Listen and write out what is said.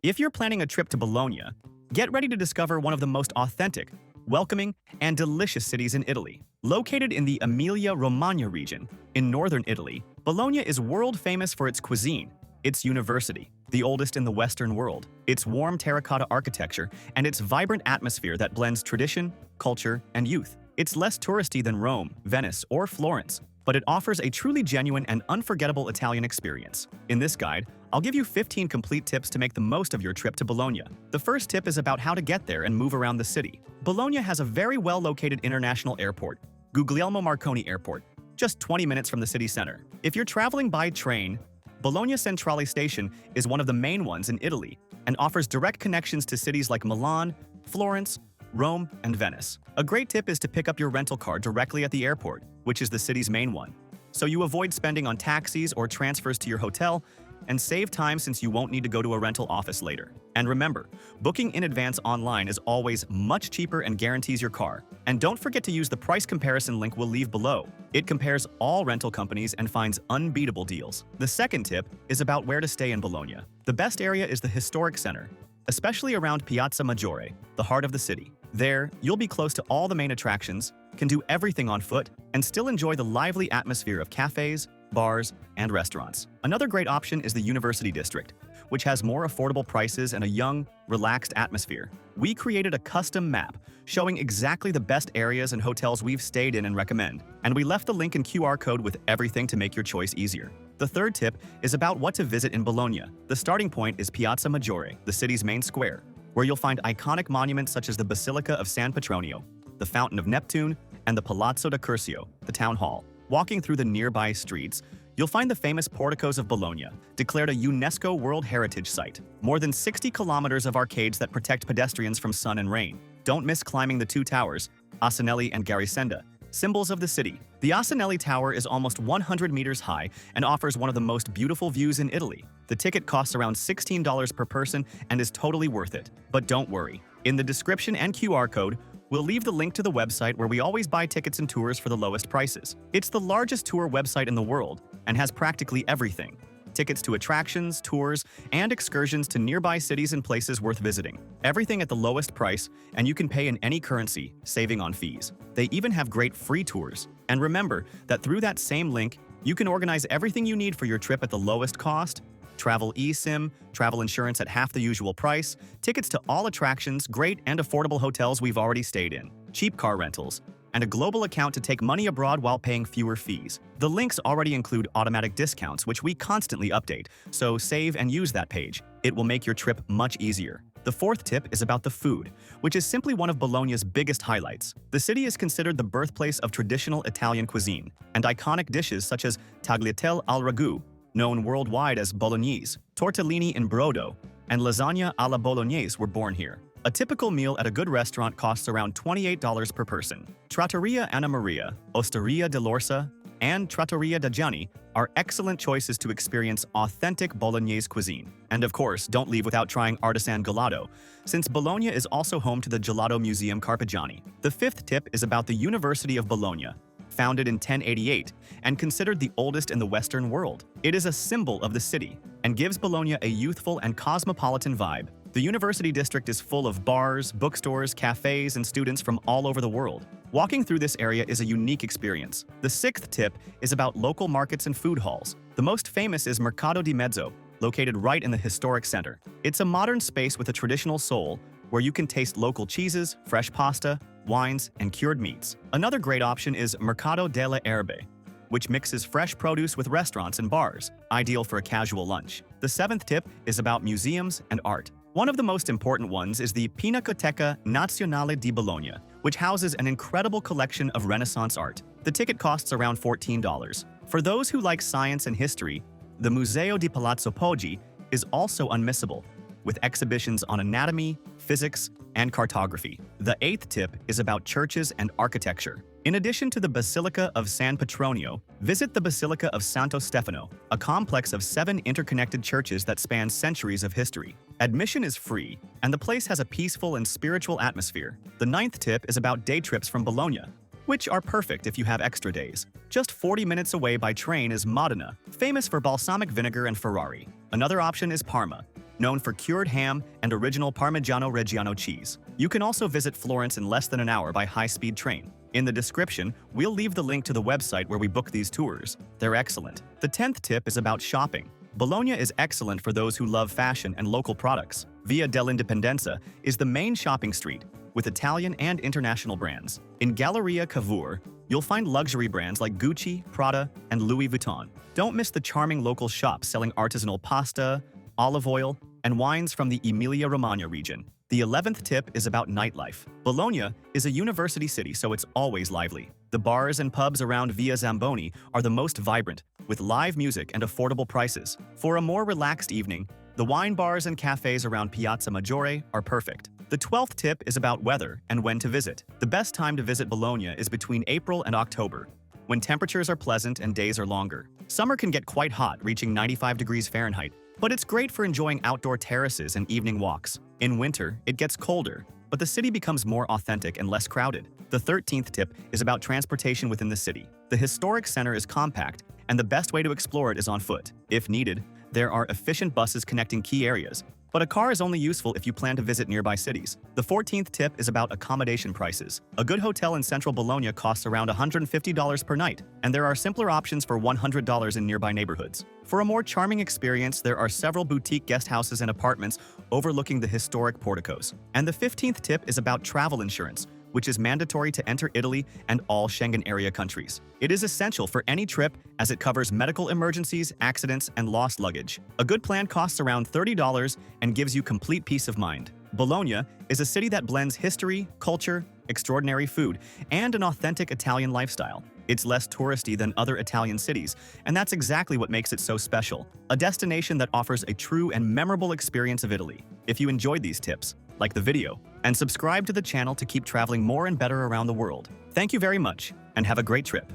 If you're planning a trip to Bologna, get ready to discover one of the most authentic, welcoming, and delicious cities in Italy. Located in the Emilia-Romagna region, in northern Italy, Bologna is world famous for its cuisine, its university, the oldest in the Western world, its warm terracotta architecture, and its vibrant atmosphere that blends tradition, culture, and youth. It's less touristy than Rome, Venice, or Florence, but it offers a truly genuine and unforgettable Italian experience. In this guide, I'll give you 15 complete tips to make the most of your trip to Bologna. The first tip is about how to get there and move around the city. Bologna has a very well-located international airport, Guglielmo Marconi Airport, just 20 minutes from the city center. If you're traveling by train, Bologna Centrale Station is one of the main ones in Italy and offers direct connections to cities like Milan, Florence, Rome, and Venice. A great tip is to pick up your rental car directly at the airport, which is the city's main one, so you avoid spending on taxis or transfers to your hotel and save time since you won't need to go to a rental office later. And remember, booking in advance online is always much cheaper and guarantees your car. And don't forget to use the price comparison link we'll leave below. It compares all rental companies and finds unbeatable deals. The second tip is about where to stay in Bologna. The best area is the historic center, especially around Piazza Maggiore, the heart of the city. There, you'll be close to all the main attractions, can do everything on foot, and still enjoy the lively atmosphere of cafes, bars, and restaurants. Another great option is the University District, which has more affordable prices and a young, relaxed atmosphere. We created a custom map showing exactly the best areas and hotels we've stayed in and recommend, and we left the link and QR code with everything to make your choice easier. The third tip is about what to visit in Bologna. The starting point is Piazza Maggiore, the city's main square, where you'll find iconic monuments such as the Basilica of San Petronio, the Fountain of Neptune, and the Palazzo da Curcio, the town hall. Walking through the nearby streets, you'll find the famous porticos of Bologna, declared a UNESCO World Heritage Site. More than 60 kilometers of arcades that protect pedestrians from sun and rain. Don't miss climbing the two towers, Asinelli and Garisenda, symbols of the city. The Asinelli Tower is almost 100 meters high and offers one of the most beautiful views in Italy. The ticket costs around $16 per person and is totally worth it. But don't worry, in the description and QR code, we'll leave the link to the website where we always buy tickets and tours for the lowest prices. It's the largest tour website in the world and has practically everything. Tickets to attractions, tours, and excursions to nearby cities and places worth visiting. Everything at the lowest price, and you can pay in any currency, saving on fees. They even have great free tours. And remember that through that same link, you can organize everything you need for your trip at the lowest cost: travel eSIM, travel insurance at half the usual price, tickets to all attractions, great and affordable hotels we've already stayed in, cheap car rentals, and a global account to take money abroad while paying fewer fees. The links already include automatic discounts, which we constantly update, so save and use that page. It will make your trip much easier. The fourth tip is about the food, which is simply one of Bologna's biggest highlights. The city is considered the birthplace of traditional Italian cuisine, and iconic dishes such as tagliatelle al ragù, known worldwide as Bolognese, tortellini in brodo, and lasagna alla bolognese were born here. A typical meal at a good restaurant costs around $28 per person. Trattoria Anna Maria, Osteria de l'Orsa, and Trattoria da Gianni are excellent choices to experience authentic Bolognese cuisine. And of course, don't leave without trying artisan gelato, since Bologna is also home to the Gelato Museum Carpigiani. The fifth tip is about the University of Bologna, founded in 1088 and considered the oldest in the Western world. It is a symbol of the city and gives Bologna a youthful and cosmopolitan vibe. The University District is full of bars, bookstores, cafes, and students from all over the world. Walking through this area is a unique experience. The sixth tip is about local markets and food halls. The most famous is Mercato di Mezzo, located right in the historic center. It's a modern space with a traditional soul where you can taste local cheeses, fresh pasta, wines, and cured meats. Another great option is Mercato delle Erbe, which mixes fresh produce with restaurants and bars, ideal for a casual lunch. The seventh tip is about museums and art. One of the most important ones is the Pinacoteca Nazionale di Bologna, which houses an incredible collection of Renaissance art. The ticket costs around $14. For those who like science and history, the Museo di Palazzo Poggi is also unmissable, with exhibitions on anatomy, physics, and cartography. The eighth tip is about churches and architecture. In addition to the Basilica of San Petronio, visit the Basilica of Santo Stefano, a complex of 7 interconnected churches that span centuries of history. Admission is free, and the place has a peaceful and spiritual atmosphere. The ninth tip is about day trips from Bologna, which are perfect if you have extra days. Just 40 minutes away by train is Modena, famous for balsamic vinegar and Ferrari. Another option is Parma, known for cured ham and original Parmigiano Reggiano cheese. You can also visit Florence in less than an hour by high-speed train. In the description, we'll leave the link to the website where we book these tours. They're excellent. The 10th tip is about shopping. Bologna is excellent for those who love fashion and local products. Via dell'Indipendenza is the main shopping street, with Italian and international brands. In Galleria Cavour, you'll find luxury brands like Gucci, Prada, and Louis Vuitton. Don't miss the charming local shops selling artisanal pasta, olive oil, and wines from the Emilia-Romagna region. The 11th tip is about nightlife. Bologna is a university city, so it's always lively. The bars and pubs around Via Zamboni are the most vibrant, with live music and affordable prices. For a more relaxed evening, the wine bars and cafes around Piazza Maggiore are perfect. The 12th tip is about weather and when to visit. The best time to visit Bologna is between April and October, when temperatures are pleasant and days are longer. Summer can get quite hot, reaching 95 degrees Fahrenheit, but it's great for enjoying outdoor terraces and evening walks. In winter, it gets colder, but the city becomes more authentic and less crowded. The 13th tip is about transportation within the city. The historic center is compact, and the best way to explore it is on foot. If needed, there are efficient buses connecting key areas, but a car is only useful if you plan to visit nearby cities. The 14th tip is about accommodation prices. A good hotel in central Bologna costs around $150 per night, and there are simpler options for $100 in nearby neighborhoods. For a more charming experience, there are several boutique guest houses and apartments overlooking the historic porticos. And the 15th tip is about travel insurance, which is mandatory to enter Italy and all Schengen area countries. It is essential for any trip as it covers medical emergencies, accidents, and lost luggage. A good plan costs around $30 and gives you complete peace of mind. Bologna is a city that blends history, culture, extraordinary food, and an authentic Italian lifestyle. It's less touristy than other Italian cities, and that's exactly what makes it so special. A destination that offers a true and memorable experience of Italy. If you enjoyed these tips, like the video, and subscribe to the channel to keep traveling more and better around the world. Thank you very much, and have a great trip.